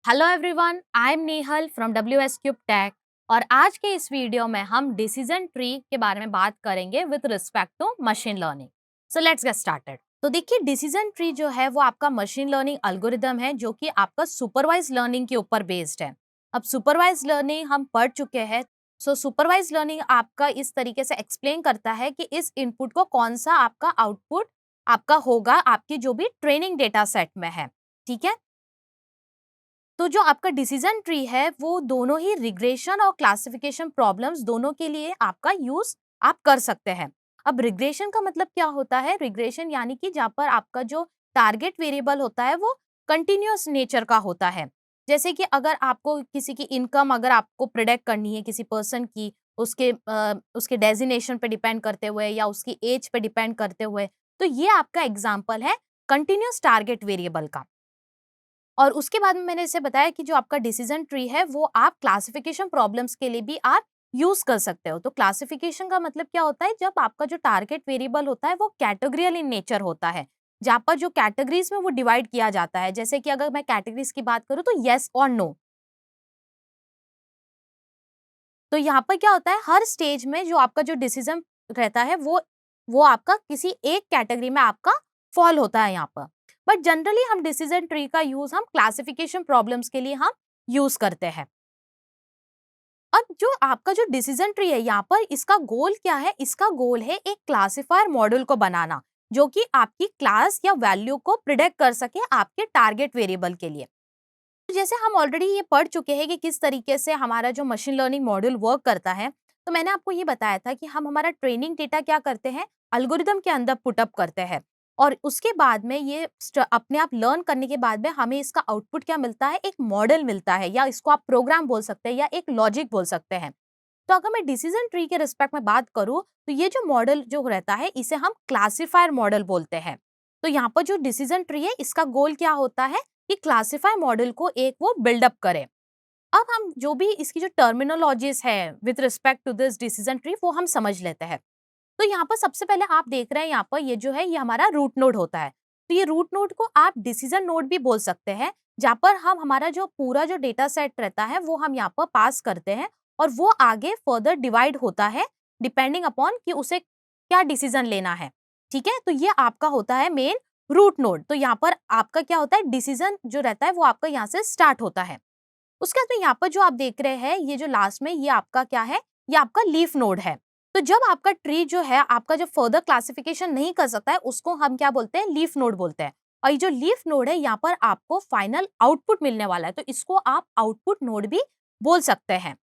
Hello everyone, I am Nehal from WS cube tech. और आज के इस वीडियो में हम डिसीजन ट्री के बारे में बात करेंगे with respect to machine learning. So let's get started. तो देखिए, डिसीजन ट्री जो है वो आपका मशीन लर्निंग एल्गोरिदम है जो कि आपका सुपरवाइज लर्निंग के ऊपर बेस्ड है। अब सुपरवाइज लर्निंग हम पढ़ चुके हैं। सो सुपरवाइज लर्निंग आपका इस तरीके से एक्सप्लेन करता है कि इस इनपुट को कौन सा आपका आउटपुट आपका होगा आपकी जो भी ट्रेनिंग डेटा सेट में है। ठीक है, तो जो आपका डिसीजन ट्री है वो दोनों ही रिग्रेशन और क्लासिफिकेशन प्रॉब्लम्स दोनों के लिए आपका यूज आप कर सकते हैं। अब रिग्रेशन का मतलब क्या होता है? रिग्रेशन यानी कि जहाँ पर आपका जो टारगेट वेरिएबल होता है वो कंटिन्यूअस नेचर का होता है। जैसे कि अगर आपको किसी की इनकम अगर आपको प्रिडिक्ट करनी है किसी पर्सन की, उसके डेजिग्नेशन पे डिपेंड करते हुए या उसकी एज पे डिपेंड करते हुए, तो ये आपका एग्जाम्पल है कंटिन्यूअस टारगेट वेरिएबल का। और उसके बाद में मैंने इसे बताया कि जो आपका डिसीजन ट्री है वो आप क्लासिफिकेशन प्रॉब्लम्स के लिए भी आप यूज कर सकते हो। तो क्लासिफिकेशन का मतलब क्या होता है? जब आपका जो टारगेट वेरिएबल होता है वो कैटेगरियल इन नेचर होता है, जहाँ पर जो कैटेगरीज में वो डिवाइड किया जाता है। जैसे कि अगर मैं कैटेगरीज की बात करूँ तो येस और नो। तो यहाँ पर क्या होता है, हर स्टेज में जो आपका जो डिसीजन रहता है वो आपका किसी एक कैटेगरी में आपका फॉल होता है यहाँ पर। बट जनरली हम डिसीजन ट्री का यूज हम क्लासिफिकेशन प्रॉब्लम्स के लिए हम यूज करते हैं। अब जो आपका जो डिसीजन ट्री है यहाँ पर इसका गोल क्या है? इसका गोल है एक क्लासिफायर मॉडल को बनाना जो कि आपकी क्लास या वैल्यू को प्रिडिक्ट कर सके आपके टारगेट वेरिएबल के लिए। तो जैसे हम ऑलरेडी ये पढ़ चुके हैं कि किस तरीके से हमारा जो मशीन लर्निंग मॉड्यूल वर्क करता है, तो मैंने आपको ये बताया था कि हम हमारा ट्रेनिंग डेटा क्या करते हैं, एल्गोरिदम के अंदर पुट अप करते हैं। और उसके बाद में ये अपने आप लर्न करने के बाद में हमें इसका आउटपुट क्या मिलता है, एक मॉडल मिलता है, या इसको आप प्रोग्राम बोल सकते हैं या एक लॉजिक बोल सकते हैं। तो अगर मैं डिसीजन ट्री के रिस्पेक्ट में बात करूं तो ये जो मॉडल जो रहता है इसे हम क्लासिफायर मॉडल बोलते हैं। तो यहाँ पर जो डिसीजन ट्री है इसका गोल क्या होता है कि क्लासिफायर मॉडल को एक वो बिल्डअप करे। अब हम जो भी इसकी जो टर्मिनोलॉजीज है with respect to this decision tree वो हम समझ लेते हैं। तो यहाँ पर सबसे पहले आप देख रहे हैं यहाँ पर ये जो है ये हमारा रूट नोड होता है। तो ये रूट नोड को आप डिसीजन नोड भी बोल सकते हैं, जहाँ पर हम हमारा जो पूरा जो डेटा सेट रहता है वो हम यहाँ पर पास करते हैं और वो आगे फर्दर डिवाइड होता है डिपेंडिंग अपॉन कि उसे क्या डिसीजन लेना है। ठीक है, तो ये आपका होता है मेन रूट नोड। तो यहाँ पर आपका क्या होता है, डिसीजन जो रहता है वो आपका यहाँ से स्टार्ट होता है। उसके बाद में यहाँ पर जो आप देख रहे हैं ये जो लास्ट में ये आपका क्या है, ये आपका लीफ नोड है। तो जब आपका ट्री जो है आपका जो फर्दर क्लासिफिकेशन नहीं कर सकता है उसको हम क्या बोलते हैं, लीफ नोड बोलते हैं। और ये जो लीफ नोड है यहाँ पर आपको फाइनल आउटपुट मिलने वाला है, तो इसको आप आउटपुट नोड भी बोल सकते हैं।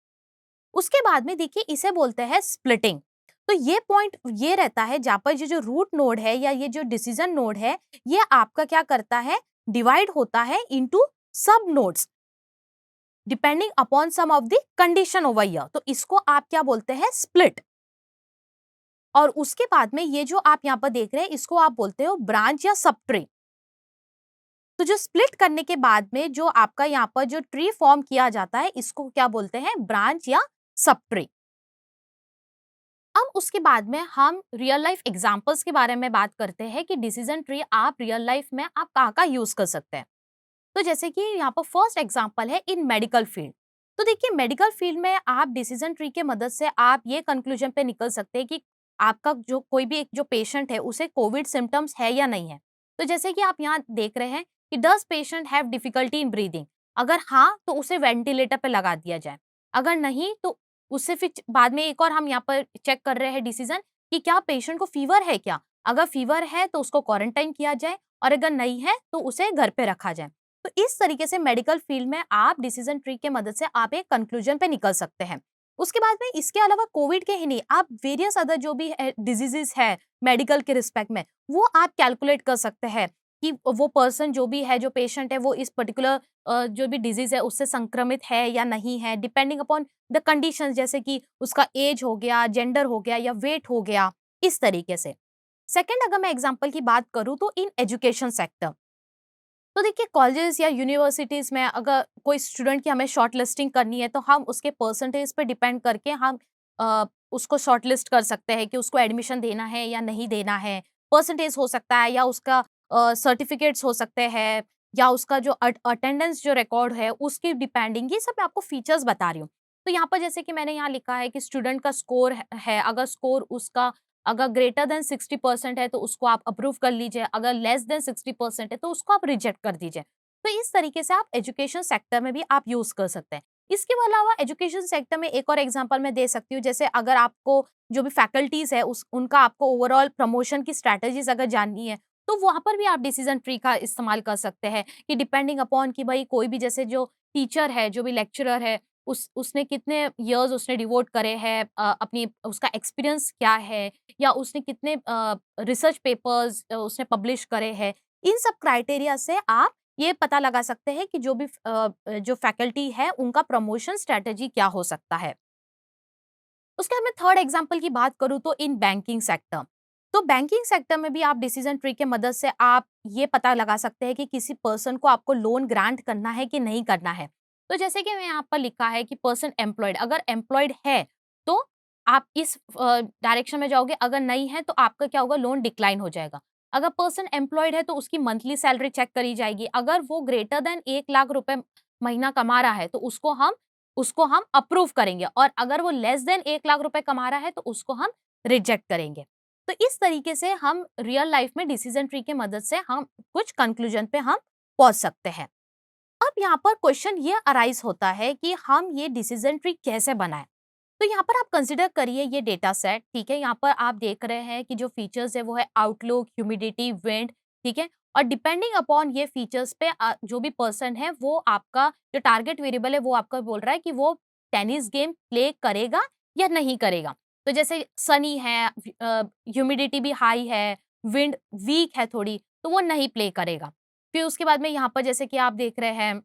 उसके बाद में देखिए इसे बोलते हैं स्प्लिटिंग। तो ये पॉइंट ये रहता है जहाँ पर ये जो रूट नोड है या ये जो डिसीजन नोड है ये आपका क्या करता है, डिवाइड होता है into sub nodes depending upon some of the condition over here. तो इसको आप क्या बोलते हैं, स्प्लिट। और उसके बाद में ये जो आप यहाँ पर देख रहे हैं इसको आप बोलते हो ब्रांच या सब ट्री। तो जो स्प्लिट करने के बाद में जो आपका यहाँ पर जो ट्री फॉर्म किया जाता है इसको क्या बोलते हैं, ब्रांच या सब ट्री। अब उसके बाद में हम रियल लाइफ एग्जांपल्स के बारे में बात करते हैं कि डिसीजन ट्री आप रियल लाइफ में आप कहाँ यूज कर सकते हैं। तो जैसे कि यहाँ पर फर्स्ट एग्जांपल है इन मेडिकल फील्ड। तो देखिए मेडिकल फील्ड में आप डिसीजन ट्री के मदद से आप ये कंक्लूजन पे निकल सकते हैं कि आपका जो कोई भी एक जो पेशेंट है उसे कोविड सिम्टम्स है या नहीं है। तो जैसे कि आप यहाँ देख रहे हैं कि does patient have difficulty in breathing, अगर हाँ तो उसे वेंटिलेटर पे लगा दिया जाए, अगर नहीं तो उससे फिर बाद में एक और हम यहाँ पर चेक कर रहे हैं डिसीजन कि क्या पेशेंट को फीवर है क्या, अगर फीवर है तो उसको क्वारंटाइन किया जाए और अगर नहीं है तो उसे घर पे रखा जाए। तो इस तरीके से मेडिकल फील्ड में आप डिसीजन ट्री के मदद से आप एक कंक्लूजन पे निकल सकते हैं। उसके बाद में इसके अलावा कोविड के ही नहीं आप वेरियस अदर जो भी डिजीजेस है मेडिकल के रिस्पेक्ट में वो आप कैलकुलेट कर सकते हैं कि वो पर्सन जो भी है जो पेशेंट है वो इस पर्टिकुलर जो भी डिजीज है उससे संक्रमित है या नहीं है डिपेंडिंग अपॉन द कंडीशन, जैसे कि उसका एज हो गया, जेंडर हो गया या वेट हो गया, इस तरीके से। सेकंड अगर मैं एग्जांपल की बात करूं तो इन एजुकेशन सेक्टर। तो देखिए कॉलेजेस या यूनिवर्सिटीज में अगर कोई स्टूडेंट की हमें शॉर्ट लिस्टिंग करनी है तो हम उसके परसेंटेज पे डिपेंड करके हम उसको शॉर्ट लिस्ट कर सकते हैं कि उसको एडमिशन देना है या नहीं देना है। परसेंटेज हो सकता है या उसका सर्टिफिकेट्स हो सकते हैं, या उसका जो अटेंडेंस जो रिकॉर्ड है उसकी डिपेंडिंग, ये सब मैं आपको फीचर्स बता रही हूँ। तो यहाँ पर जैसे कि मैंने यहाँ लिखा है कि स्टूडेंट का स्कोर है, अगर स्कोर उसका अगर ग्रेटर देन 60% है तो उसको आप अप्रूव कर लीजिए, अगर लेस देन 60% है तो उसको आप रिजेक्ट कर दीजिए। तो इस तरीके से आप एजुकेशन सेक्टर में भी आप यूज कर सकते हैं। इसके अलावा एजुकेशन सेक्टर में एक और एग्जांपल मैं दे सकती हूँ, जैसे अगर आपको जो भी फैकल्टीज है उस उनका आपको ओवरऑल प्रमोशन की स्ट्रैटेजीज अगर जाननी है, तो वहां पर भी आप डिसीजन ट्री का इस्तेमाल कर सकते हैं कि डिपेंडिंग अपॉन कि भाई कोई भी जैसे जो टीचर है, जो भी लेक्चरर है, उसने कितने इयर्स उसने डिवोट करे हैं, अपनी उसका एक्सपीरियंस क्या है, या उसने कितने रिसर्च पेपर्स उसने पब्लिश करे हैं। इन सब क्राइटेरिया से आप ये पता लगा सकते हैं कि जो भी जो फैकल्टी है उनका प्रमोशन स्ट्रेटेजी क्या हो सकता है। उसके बाद मैं थर्ड एग्जांपल की बात करूँ तो इन बैंकिंग सेक्टर। तो बैंकिंग सेक्टर में भी आप डिसीजन ट्री के मदद से आप ये पता लगा सकते हैं कि किसी पर्सन को आपको लोन ग्रांट करना है कि नहीं करना है। तो जैसे कि मैं यहाँ पर लिखा है कि पर्सन एम्प्लॉयड, अगर एम्प्लॉयड है तो आप इस डायरेक्शन में जाओगे, अगर नहीं है तो आपका क्या होगा, लोन डिक्लाइन हो जाएगा। अगर पर्सन एम्प्लॉयड है तो उसकी मंथली सैलरी चेक करी जाएगी, अगर वो ग्रेटर देन 1 लाख रुपए महीना कमा रहा है तो उसको हम अप्रूव करेंगे, और अगर वो लेस देन 1 लाख रुपए कमा रहा है तो उसको हम रिजेक्ट करेंगे। तो इस तरीके से हम रियल लाइफ में डिसीजन ट्री की मदद से हम कुछ कंक्लूजन पे हम पहुंच सकते हैं। अब यहाँ पर क्वेश्चन ये अराइज होता है कि हम ये डिसीजन ट्री कैसे बनाएं। तो यहाँ पर आप कंसिडर करिए ये डेटा सेट, ठीक है। यहाँ पर आप देख रहे हैं कि जो फीचर्स है वो है आउटलुक, ह्यूमिडिटी, विंड, ठीक है। और डिपेंडिंग अपॉन ये फीचर्स पे जो भी पर्सन है वो आपका जो टारगेट वेरिएबल है वो आपका बोल रहा है कि वो टेनिस गेम प्ले करेगा या नहीं करेगा। तो जैसे सनी है, ह्यूमिडिटी भी हाई है, विंड वीक है थोड़ी, तो वो नहीं प्ले करेगा। फिर उसके बाद में यहाँ पर जैसे कि आप देख रहे हैं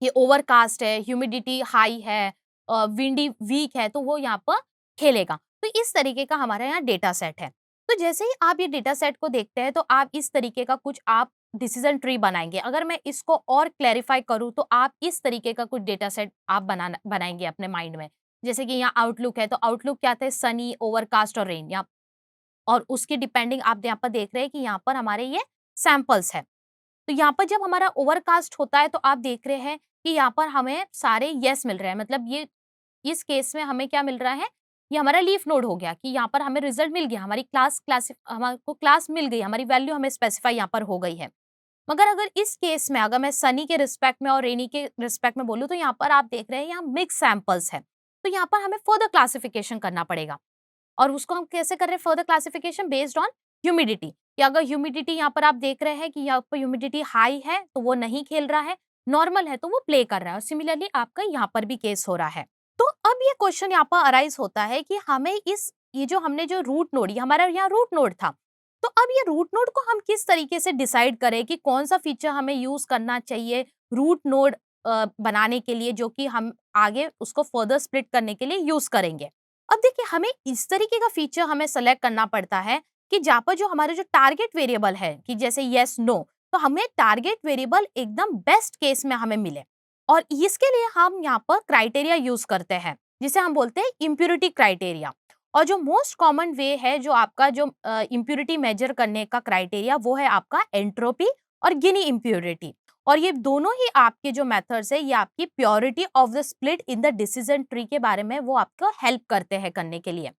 ये ओवरकास्ट है, ह्यूमिडिटी हाई है, विंडी वीक है, तो वो यहाँ पर खेलेगा। तो इस तरीके का हमारे यहाँ डेटा सेट है। तो जैसे ही आप ये डेटा सेट को देखते हैं तो आप इस तरीके का कुछ आप डिसीजन ट्री बनाएंगे। अगर मैं इसको और क्लैरिफाई करूँ तो आप इस तरीके का कुछ डेटा सेट आप बनाएंगे अपने माइंड में। जैसे कि यहाँ आउटलुक है, तो आउटलुक क्या था, सनी, ओवरकास्ट और रेन, या और उसकी डिपेंडिंग आप यहाँ पर देख रहे हैं कि यहाँ पर हमारे ये सैंपल्स है। तो यहाँ पर जब हमारा ओवरकास्ट होता है तो आप देख रहे हैं कि यहाँ पर हमें सारे यस मिल रहे हैं, मतलब ये इस केस में हमें क्या मिल रहा है, ये हमारा लीफ नोड हो गया कि यहाँ पर हमें रिजल्ट मिल गया, हमारी क्लास हमको क्लास मिल गई, हमारी वैल्यू हमें स्पेसिफाई यहाँ पर हो गई है। मगर अगर इस केस में अगर मैं सनी के रिस्पेक्ट में और रेनी के रिस्पेक्ट में बोलूँ तो यहाँ पर आप देख रहे हैं यहाँ मिक्स सैंपल्स है। तो यहाँ पर हमें फर्दर क्लासिफिकेशन करना पड़ेगा, और उसको हम कैसे कर रहे हैं, further classification based on humidity, कि अगर ह्यूमिडिटी यहाँ पर आप देख रहे हैं कि यहाँ पर ह्यूमिडिटी हाई है तो वो नहीं खेल रहा है, नॉर्मल है तो वो प्ले कर रहा है, और सिमिलरली आपका यहाँ पर भी केस हो रहा है। तो अब ये क्वेश्चन यहाँ पर अराइज होता है कि हमें ये जो हमने जो रूट नोड, ये हमारा यहाँ रूट नोड था, तो अब ये रूट नोड को हम किस तरीके से डिसाइड करें कि कौन सा फीचर हमें यूज करना चाहिए रूट नोड बनाने के लिए, जो कि हम आगे उसको फर्दर स्प्लिट करने के लिए यूज करेंगे। अब देखिए हमें इस तरीके का फीचर हमें सेलेक्ट करना पड़ता है कि जहाँ पर जो हमारे जो टारगेट वेरिएबल है कि जैसे यस नो, तो हमें टारगेट वेरिएबल एकदम बेस्ट केस में हमें मिले, और इसके लिए हम यहाँ पर क्राइटेरिया यूज करते हैं जिसे हम बोलते हैं इम्प्यूरिटी क्राइटेरिया। और जो मोस्ट कॉमन वे है जो आपका जो इम्प्यूरिटी मेजर करने का क्राइटेरिया वो है आपका एंट्रोपी और गिनी इम्प्यूरिटी। और ये दोनों ही आपके जो मेथड्स है ये आपकी purity of the split in the decision tree के बारे में वो आपको हेल्प करते हैं करने के लिए।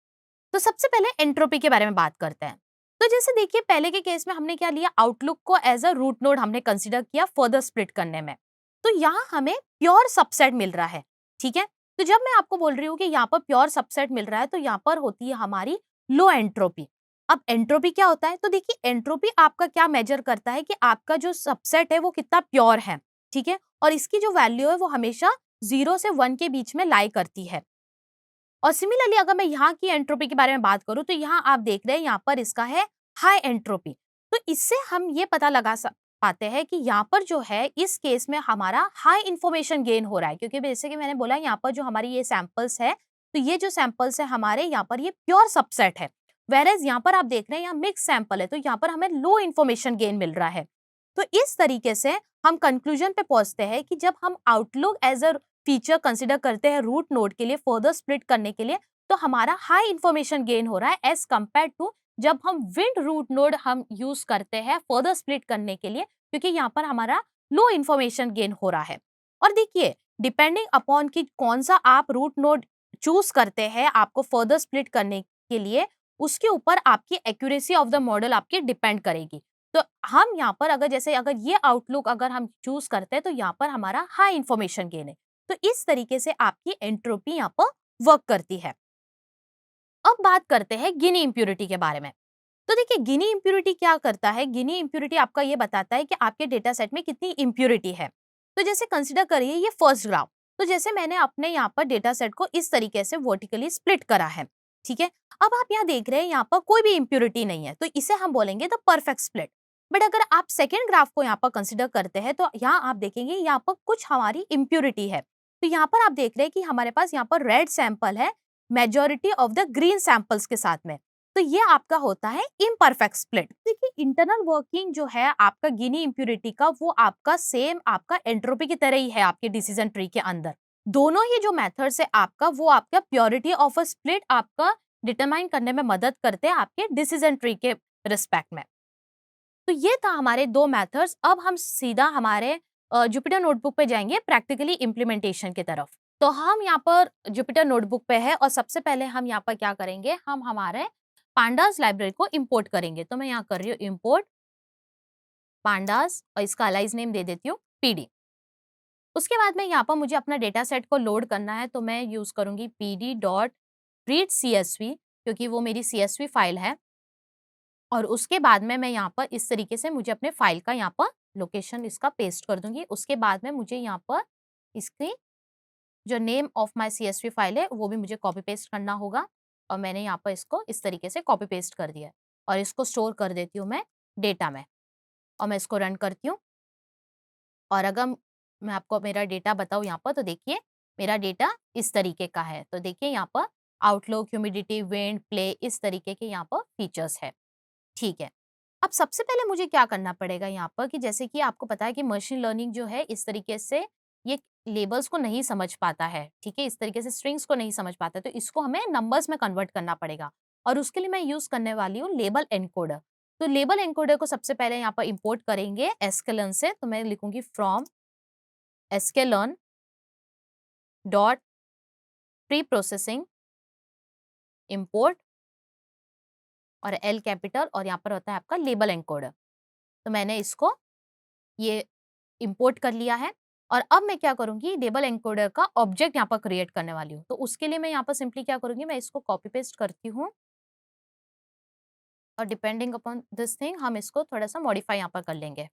तो सबसे पहले एंट्रोपी के बारे में बात करते हैं। तो जैसे देखिए पहले के केस में हमने क्या लिया, आउटलुक को एज अ रूट नोड हमने कंसीडर किया फर्दर स्प्लिट करने में। तो यहाँ हमें प्योर सबसेट मिल रहा है, ठीक है। तो जब मैं आपको बोल रही हूँ कि यहाँ पर प्योर सबसेट मिल रहा है तो यहाँ पर होती है हमारी लो एंट्रोपी। अब एंट्रोपी क्या होता है, तो देखिए एंट्रोपी आपका क्या मेजर करता है कि आपका जो सबसेट है वो कितना प्योर है, ठीक है। और इसकी जो वैल्यू है वो हमेशा 0 से 1 के बीच में लाई करती है। और सिमिलरली अगर मैं यहाँ की एंट्रोपी के बारे में बात करूँ तो यहाँ आप देख रहे हैं यहाँ पर इसका है हाई एंट्रोपी। तो इससे हम ये पता लगा पाते हैं कि यहाँ पर जो है इस केस में हमारा हाई इंफॉर्मेशन गेन हो रहा है, क्योंकि जैसे कि मैंने बोला यहाँ पर जो हमारी ये सैंपल्स है, तो ये जो सैंपल्स है हमारे यहाँ पर ये प्योर सबसेट है, वेरेज यहाँ पर आप देख रहे हैं यहाँ मिक्स सैंपल है, तो यहाँ पर हमें लो इंफॉर्मेशन गेन मिल रहा है। तो इस तरीके से हम कंक्लूजन पे पहुंचते हैं कि जब हम outlook as a feature consider करते हैं रूट नोड के लिए फर्दर स्प्लिट करने के लिए, तो हमारा हाई इंफॉर्मेशन गेन हो रहा है एज कंपेयर टू जब हम विंड रूट नोड हम यूज करते हैं फर्दर स्प्लिट करने के लिए, क्योंकि यहाँ पर हमारा लो इन्फॉर्मेशन गेन हो रहा है। और देखिए डिपेंडिंग अपॉन कि कौन सा आप रूट नोड चूज करते हैं आपको फर्दर स्प्लिट करने के लिए, उसके ऊपर आपकी एक्यूरेसी ऑफ द मॉडल आपकी डिपेंड करेगी। तो हम यहाँ पर अगर ये आउटलुक अगर हम चूज करते हैं तो यहाँ पर हमारा हाई इंफॉर्मेशन गेन है। तो इस तरीके से आपकी एंट्रोपी यहाँ पर वर्क करती है। अब बात करते हैं गिनी इम्प्यूरिटी के बारे में। तो देखिए गिनी इम्प्यूरिटी क्या करता है, गिनी इम्प्यूरिटी आपका ये बताता है कि आपके डेटा सेट में कितनी इम्प्यूरिटी है। तो जैसे कंसिडर करिए ये फर्स्ट ग्राफ, तो जैसे मैंने अपने यहाँ पर डेटा सेट को इस तरीके से वर्टिकली स्प्लिट करा है, ठीक है। अब आप यहाँ देख रहे हैं यहाँ पर कोई भी इम्प्यूरिटी नहीं है, तो इसे हम बोलेंगे द परफेक्ट स्प्लिट। बट अगर आप सेकेंड ग्राफ को यहाँ पर कंसिडर करते हैं तो यहाँ आप देखेंगे यहाँ पर कुछ हमारी इम्प्यूरिटी है। तो यहाँ पर आप देख रहे हैं कि हमारे पास यहाँ पर रेड सैंपल है majority of the green samples के साथ में, तो ये आपका होता है इम्परफेक्ट स्प्लिट। देखिए इंटरनल वर्किंग जो है आपका गिनी इम्प्यूरिटी का, वो आपका सेम आपका एंट्रोपी की तरह ही है आपके डिसीजन ट्री के अंदर। दोनों ही जो मेथड्स है आपका, वो आपका प्योरिटी ऑफ अ स्प्लिट आपका डिटरमाइन करने में मदद करते हैं आपके डिसीजन ट्री के रिस्पेक्ट में। तो ये था हमारे दो मेथड्स। अब हम सीधा हमारे जुपिटर नोटबुक पे जाएंगे प्रैक्टिकली इम्प्लीमेंटेशन की तरफ। तो हम यहाँ पर जुपिटर नोटबुक पे है और सबसे पहले हम यहाँ पर क्या करेंगे, हम हमारे पांडास लाइब्रेरी को इंपोर्ट करेंगे। तो मैं यहाँ कर रही हूँ इंपोर्ट पांडास और इसका अलाइज नेम दे देती हूँ पीडी। उसके बाद में यहाँ पर मुझे अपना डेटा सेट को लोड करना है, तो मैं यूज करूंगी पीडी डॉट रीड CSV, क्योंकि वो मेरी CSV फाइल है। और उसके बाद में मैं यहाँ पर इस तरीके से मुझे अपने फाइल का यहाँ पर लोकेशन इसका पेस्ट कर दूंगी। उसके बाद में मुझे यहाँ पर इसकी जो name of my CSV file है वो भी मुझे कॉपी पेस्ट करना होगा। और मैंने यहाँ पर इसको इस तरीके से कॉपी पेस्ट कर दिया और इसको स्टोर कर देती हूँ मैं डेटा में, और मैं इसको रन करती हूँ। और अगर मैं आपको मेरा डेटा बताऊँ यहाँ पर, तो देखिए मेरा डेटा इस तरीके का है। तो देखिए यहाँ पर आउटलुक, ह्यूमिडिटी, विंड, प्ले, इस तरीके के यहाँ पर फीचर्स है, ठीक है। अब सबसे पहले मुझे क्या करना पड़ेगा यहाँ पर, कि जैसे कि आपको पता है कि मशीन लर्निंग जो है इस तरीके से ये लेबल्स को नहीं समझ पाता है, ठीक है, इस तरीके से स्ट्रिंग्स को नहीं समझ पाता है, तो इसको हमें नंबर्स में कन्वर्ट करना पड़ेगा। और उसके लिए मैं यूज करने वाली हूँ लेबल एनकोडर। तो लेबल एनकोडर को सबसे पहले यहाँ पर इंपोर्ट करेंगे sklearn से। तो मैं लिखूंगी from sklearn dot pre processing import और एल कैपिटल, और यहाँ पर होता है आपका लेबल एनकोडर। तो मैंने इसको ये इंपोर्ट कर लिया है। और अब मैं क्या करूंगी, लेबल एनकोडर का ऑब्जेक्ट यहाँ पर क्रिएट करने वाली हूँ। तो उसके लिए मैं यहाँ पर सिंपली क्या करूंगी, मैं इसको कॉपी पेस्ट करती हूँ और डिपेंडिंग अपॉन दिस थिंग हम इसको थोड़ा सा मॉडिफाई यहाँ पर कर लेंगे।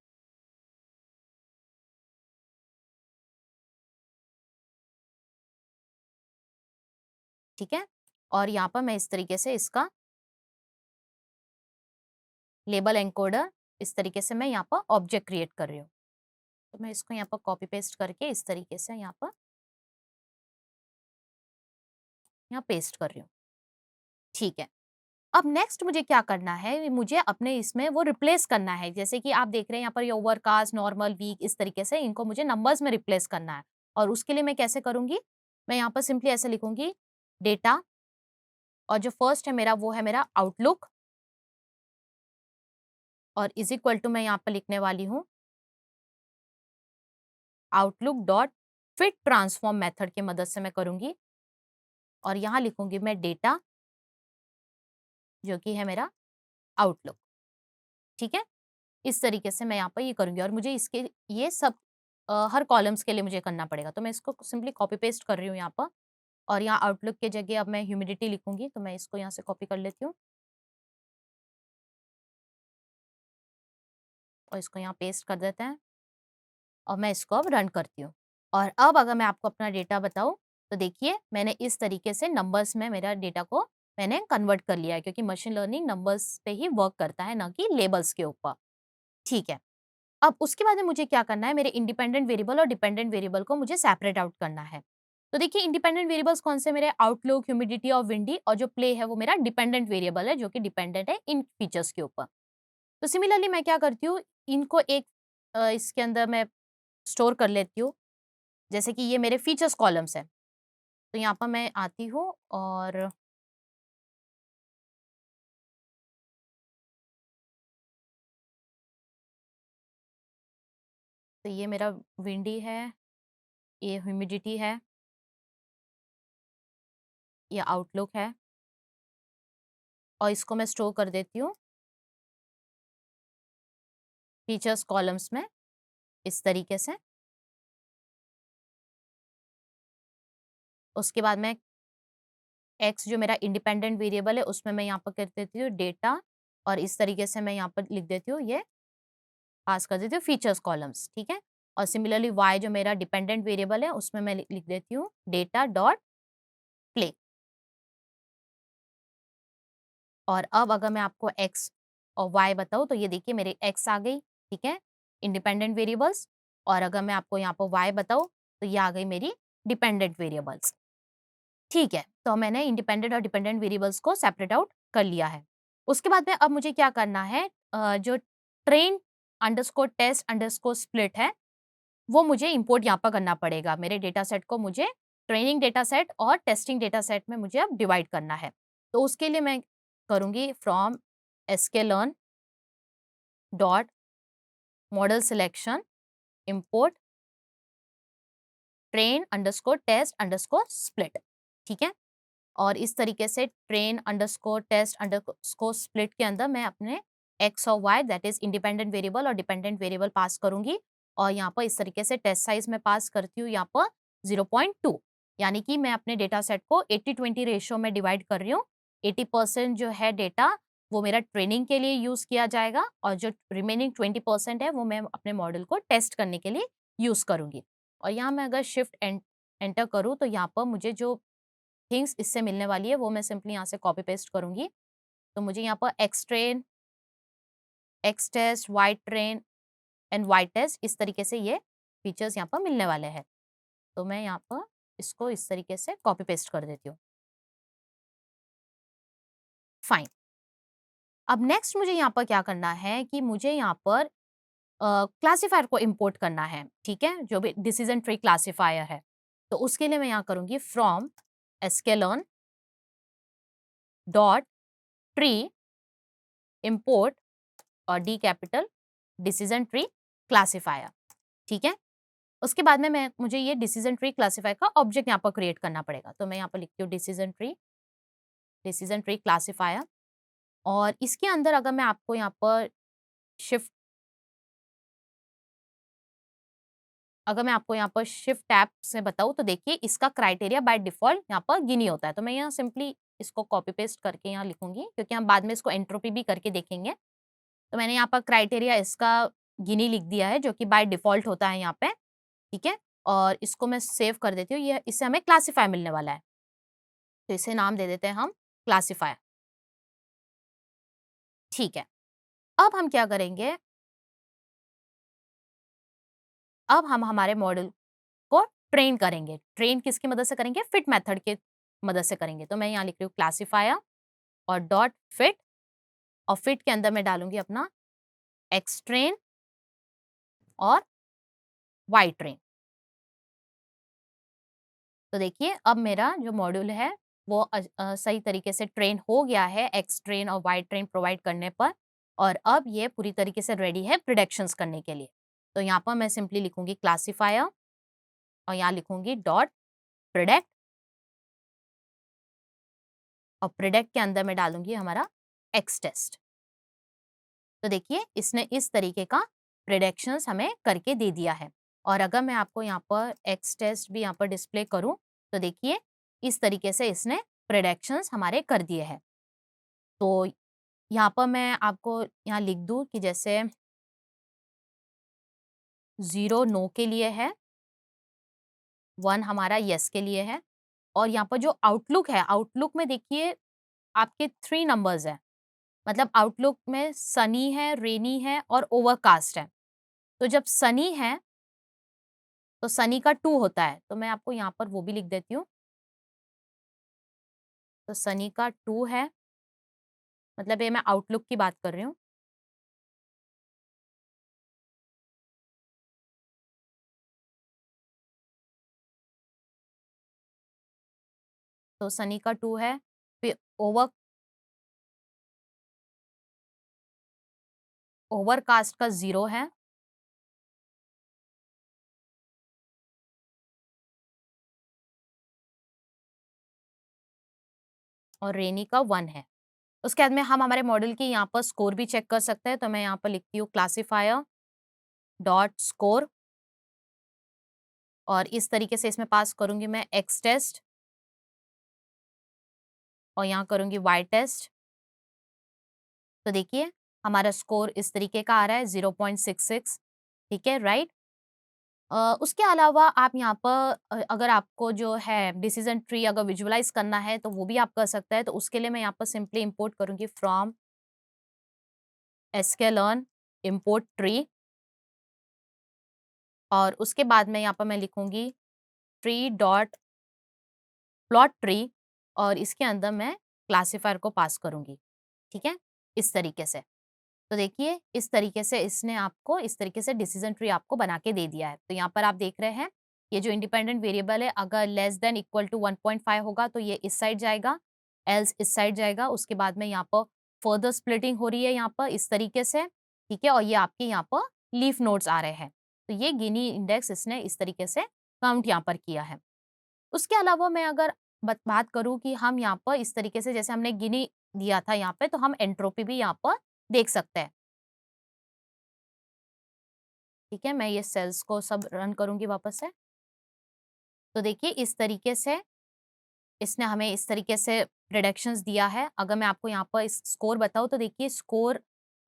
ठीक है, और यहाँ पर मैं इस तरीके से इसका लेबल एनकोडर इस तरीके से मैं यहाँ पर ऑब्जेक्ट क्रिएट कर रही हूँ। तो मैं इसको यहाँ पर कॉपी पेस्ट करके इस तरीके से यहाँ पर यहाँ पेस्ट कर रही हूँ, ठीक है। अब नेक्स्ट मुझे क्या करना है, मुझे अपने इसमें वो रिप्लेस करना है। जैसे कि आप देख रहे हैं यहाँ पर ये ओवरकास्ट, नॉर्मल, वीक, इस तरीके से इनको मुझे नंबर्स में रिप्लेस करना है। और उसके लिए मैं कैसे करूंगी, मैं यहाँ पर सिंपली ऐसे लिखूंगी डेटा, और जो फर्स्ट है मेरा वो है मेरा आउटलुक, और इज इक्वल टू मैं यहाँ पर लिखने वाली हूँ outlook dot fit transform method की मदद से मैं करूंगी। और यहाँ लिखूंगी मैं डेटा, जो कि है मेरा आउटलुक, ठीक है। इस तरीके से मैं यहाँ पर ये करूंगी, और मुझे इसके ये सब हर कॉलम्स के लिए मुझे करना पड़ेगा। तो मैं इसको सिंपली कॉपी पेस्ट कर रही हूँ यहाँ पर। और यहाँ आउटलुक के जगह अब मैं ह्यूमिडिटी लिखूंगी, तो मैं इसको यहाँ से कॉपी कर लेती हूँ और इसको यहाँ पेस्ट कर देते हैं, और मैं इसको अब रन करती हूँ। और अब अगर मैं आपको अपना डेटा बताऊँ, तो देखिए मैंने इस तरीके से नंबर्स में मेरा डेटा को मैंने कन्वर्ट कर लिया है, क्योंकि मशीन लर्निंग नंबर्स पे ही वर्क करता है, ना कि लेबल्स के ऊपर, ठीक है। अब उसके बाद में मुझे क्या करना है, मेरे इंडिपेंडेंट वेरिएबल और डिपेंडेंट वेरिएबल को मुझे सेपरेट आउट करना है। तो देखिए इंडिपेंडेंट वेरिएबल्स कौन से, मेरे आउटलुक, ह्यूमिडिटी और विंडी, और जो प्ले है वो मेरा डिपेंडेंट वेरिएबल है, जो कि डिपेंडेंट है इन फीचर्स के ऊपर। तो सिमिलरली मैं क्या करती हूँ, इनको एक इसके अंदर मैं स्टोर कर लेती हूँ। जैसे कि ये मेरे फीचर्स कॉलम्स है, तो यहाँ पर मैं आती हूँ और तो ये मेरा विंडी है, ये ह्यूमिडिटी है, ये आउटलुक है और इसको मैं स्टोर कर देती हूँ फीचर्स कॉलम्स में इस तरीके से। उसके बाद मैं एक्स जो मेरा इंडिपेंडेंट वेरिएबल है उसमें मैं यहाँ पर कर देती हूँ डेटा और इस तरीके से मैं यहाँ पर लिख देती हूँ, ये पास कर देती हूँ फीचर्स कॉलम्स, ठीक है। और सिमिलरली वाई जो मेरा डिपेंडेंट वेरिएबल है उसमें मैं लिख देती हूँ डेटा डॉट प्ले। और अब अगर मैं आपको एक्स और वाई बताऊँ तो ये देखिए मेरे एक्स आ गई, ठीक है, इंडिपेंडेंट वेरिएबल्स। और अगर मैं आपको यहाँ पर वाई बताऊँ तो ये आ गई मेरी डिपेंडेंट वेरिएबल्स, ठीक है। तो मैंने इंडिपेंडेंट और डिपेंडेंट वेरिएबल्स को सेपरेट आउट कर लिया है। उसके बाद में अब मुझे क्या करना है, जो train underscore test underscore split है वो मुझे इंपोर्ट यहाँ पर करना पड़ेगा। मेरे डेटा सेट को मुझे ट्रेनिंग डेटा सेट और टेस्टिंग डेटा सेट में मुझे अब डिवाइड करना है। तो उसके लिए मैं करूँगी from sklearn dot model selection import train underscore test underscore split, ठीक है। और इस तरीके से train underscore test underscore split के अंदर मैं अपने एक्स और Y that is independent variable और डिपेंडेंट वेरिएबल पास करूंगी। और यहाँ पर इस तरीके से टेस्ट साइज में पास करती हूँ यहाँ पर 0.2, यानी कि मैं अपने डेटा सेट को 80-20 रेशियो में डिवाइड कर रही हूँ। 80% जो है डेटा वो मेरा ट्रेनिंग के लिए यूज किया जाएगा और जो रिमेनिंग 20% है वो मैं अपने मॉडल को टेस्ट करने के लिए यूज करूंगी। और यहाँ मैं अगर शिफ्ट एंटर करूँ तो यहाँ पर मुझे जो थिंग्स इससे मिलने वाली है वो मैं सिंपली यहाँ से कॉपी पेस्ट करूंगी। तो मुझे यहाँ पर X train, X test, Y train and Y test इस तरीके से ये फीचर्स यहाँ पर मिलने वाले हैं। तो मैं यहाँ पर इसको इस तरीके से कॉपी पेस्ट कर देती हूँ, फाइन। अब नेक्स्ट मुझे यहाँ पर क्या करना है कि मुझे यहाँ पर क्लासीफायर को इंपोर्ट करना है, ठीक है, जो भी डिसीजन ट्री क्लासीफायर है। तो उसके लिए मैं यहाँ करूंगी from sklearn dot tree import और D capital decision tree classifier, ठीक है। उसके बाद में मैं मुझे ये डिसीजन ट्री क्लासीफायर का ऑब्जेक्ट यहाँ पर क्रिएट करना पड़ेगा। तो मैं यहाँ पर लिखती हूँ डिसीजन ट्री क्लासीफायर। और इसके अंदर अगर मैं आपको यहाँ पर शिफ्ट शिफ्ट टैब से बताऊँ तो देखिए इसका क्राइटेरिया बाय डिफॉल्ट यहाँ पर गिनी होता है। तो मैं यहाँ सिंपली इसको कॉपी पेस्ट करके यहाँ लिखूंगी क्योंकि हम बाद में इसको एंट्रोपी भी करके देखेंगे। तो मैंने यहाँ पर क्राइटेरिया इसका गिनी लिख दिया है जो कि बाय डिफॉल्ट होता है यहाँ पे, ठीक है। और इसको मैं सेव कर देती हूँ, ये इससे हमें क्लासीफायर मिलने वाला है। तो इसे नाम दे देते हैं हम क्लासीफायर, ठीक है। अब हम क्या करेंगे, अब हम हमारे मॉडल को ट्रेन करेंगे। ट्रेन किसकी मदद से करेंगे, फिट मेथड के मदद से करेंगे। तो मैं यहाँ लिख रही हूँ क्लासीफायर और डॉट फिट, और फिट के अंदर मैं डालूंगी अपना एक्स ट्रेन और वाई ट्रेन। तो देखिए अब मेरा जो मॉड्यूल है वो सही तरीके से ट्रेन हो गया है एक्स ट्रेन और वाई ट्रेन प्रोवाइड करने पर। और अब ये पूरी तरीके से रेडी है प्रिडिक्शंस करने के लिए। तो यहाँ पर मैं सिंपली लिखूंगी क्लासीफायर और यहाँ लिखूंगी डॉट प्रिडिक्ट, और प्रिडिक्ट के अंदर मैं डालूंगी हमारा एक्स टेस्ट। तो देखिए इसने इस तरीके का प्रिडिक्शंस हमें करके दे दिया है। और अगर मैं आपको यहाँ पर एक्स टेस्ट भी यहाँ पर डिस्प्ले करूँ तो देखिए इस तरीके से इसने प्रिडिक्शंस हमारे कर दिए हैं। तो यहाँ पर मैं आपको यहाँ लिख दूँ कि जैसे 0 नो के लिए है, 1 हमारा यस के लिए है। और यहाँ पर जो आउटलुक है, आउटलुक में देखिए आपके 3 नंबर्स हैं। मतलब आउटलुक में सनी है, रेनी है और ओवरकास्ट है। तो जब सनी है तो सनी का 2 होता है। तो मैं आपको यहाँ पर वो भी लिख देती हूँ। तो सनी का 2 है, मतलब ये मैं आउटलुक की बात कर रही हूँ। तो सनी का 2 है, फिर ओवरकास्ट का 0 है, और रेनी का 1 है। उसके बाद में हम हमारे मॉडल की यहाँ पर स्कोर भी चेक कर सकते हैं, तो मैं यहाँ पर लिखती हूँ क्लासिफायर डॉट स्कोर, और इस तरीके से इसमें पास करूँगी मैं एक्स टेस्ट, और यहाँ करूँगी वाई टेस्ट। तो देखिए हमारा स्कोर इस तरीके का आ रहा है 0.66, ठीक है, राइट। उसके अलावा आप यहाँ पर अगर आपको जो है डिसीजन ट्री अगर विजुअलाइज करना है तो वो भी आप कर सकते हैं। तो उसके लिए मैं यहाँ पर सिंपली इंपोर्ट करूँगी फ्रॉम sklearn import ट्री, और उसके बाद में यहाँ पर मैं लिखूंगी ट्री डॉट प्लॉट ट्री, और इसके अंदर मैं क्लासीफायर को पास करूंगी, ठीक है, इस तरीके से। तो देखिए इस तरीके से इसने आपको इस तरीके से डिसीजन ट्री आपको बना के दे दिया है। तो यहाँ पर आप देख रहे हैं ये जो इंडिपेंडेंट वेरिएबल है अगर लेस देन इक्वल टू 1.5 होगा तो ये इस साइड जाएगा, एल्स इस साइड जाएगा। उसके बाद में यहाँ पर फर्दर स्प्लिटिंग हो रही है यहाँ पर इस तरीके से, ठीक है, और ये आपके यहाँ पर लीफ नोड्स आ रहे हैं। तो ये गिनी इंडेक्स इसने इस तरीके से काउंट यहाँ पर किया है। उसके अलावा मैं अगर बात करूँ कि हम यहाँ पर इस तरीके से जैसे हमने गिनी दिया था यहाँ पे, तो हम एंट्रोपी भी यहाँ पर देख सकते हैं, ठीक है। मैं ये सेल्स को सब रन करूंगी वापस से। तो देखिए इस तरीके से इसने हमें इस तरीके से प्रिडिक्शंस दिया है। अगर मैं आपको यहाँ पर इस स्कोर बताऊँ तो देखिए स्कोर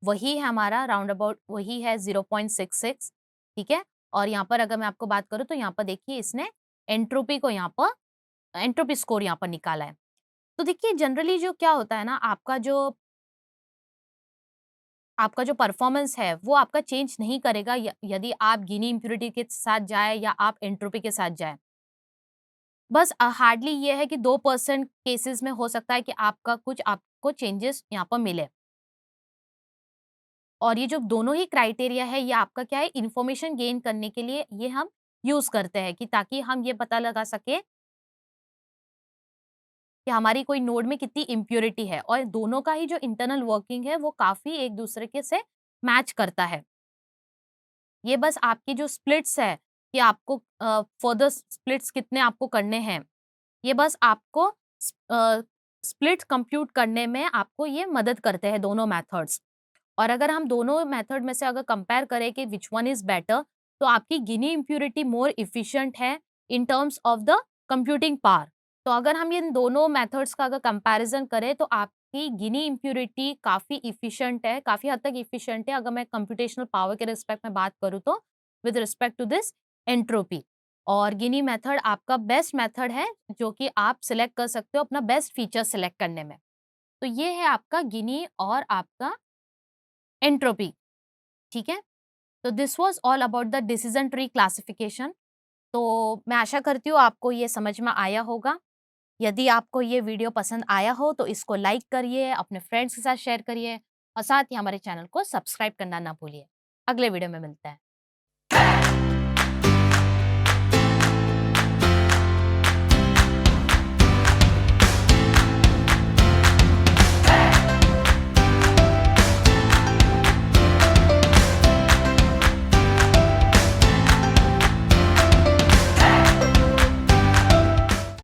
वही है हमारा, राउंड अबाउट वही है 0.66, ठीक है। और यहाँ पर अगर मैं आपको बात करूँ तो यहाँ पर देखिए इसने एंट्रोपी को यहाँ पर एंट्रोपी स्कोर यहाँ पर निकाला है। तो देखिए जनरली जो क्या होता है ना, आपका जो परफॉर्मेंस है वो आपका चेंज नहीं करेगा यदि आप गिनी इम्प्योरिटी के साथ जाए या आप एंट्रोपी के साथ जाए। बस हार्डली ये है कि 2% केसेस में हो सकता है कि आपको चेंजेस यहाँ पर मिले। और ये जो दोनों ही क्राइटेरिया है ये आपका क्या है, इंफॉर्मेशन गेन करने के लिए ये हम यूज करते हैं कि ताकि हम ये पता लगा सके कि हमारी कोई नोड में कितनी इम्प्योरिटी है, और दोनों का ही जो इंटरनल वर्किंग है वो काफी एक दूसरे के से मैच करता है। ये बस आपकी जो स्प्लिट्स है कि आपको फर्दर स्प्लिट्स कितने आपको करने हैं, ये बस आपको स्प्लिट कंप्यूट करने में आपको ये मदद करते हैं दोनों मेथड्स। और अगर हम दोनों मेथड में से अगर कंपेयर करें कि विच वन इज बेटर, तो आपकी गिनी इम्प्योरिटी मोर इफिशिएंट है in terms of the computing power. तो अगर हम इन दोनों मेथड्स का अगर कंपैरिजन करें तो आपकी गिनी इम्प्योरिटी काफ़ी इफिशिएंट है, काफ़ी हद तक इफिशिएंट है अगर मैं कंप्यूटेशनल पावर के रिस्पेक्ट में बात करूँ तो, with respect to this entropy. और गिनी मेथड आपका बेस्ट मेथड है जो कि आप सिलेक्ट कर सकते हो अपना बेस्ट फीचर सिलेक्ट करने में। तो ये है आपका गिनी और आपका एंट्रोपी, ठीक है। तो this was all about the decision tree classification. तो मैं आशा करती हूँ आपको ये समझ में आया होगा। यदि आपको ये वीडियो पसंद आया हो तो इसको लाइक करिए, अपने फ्रेंड्स के साथ शेयर करिए, और साथ ही हमारे चैनल को सब्सक्राइब करना ना भूलिए। अगले वीडियो में मिलते हैं।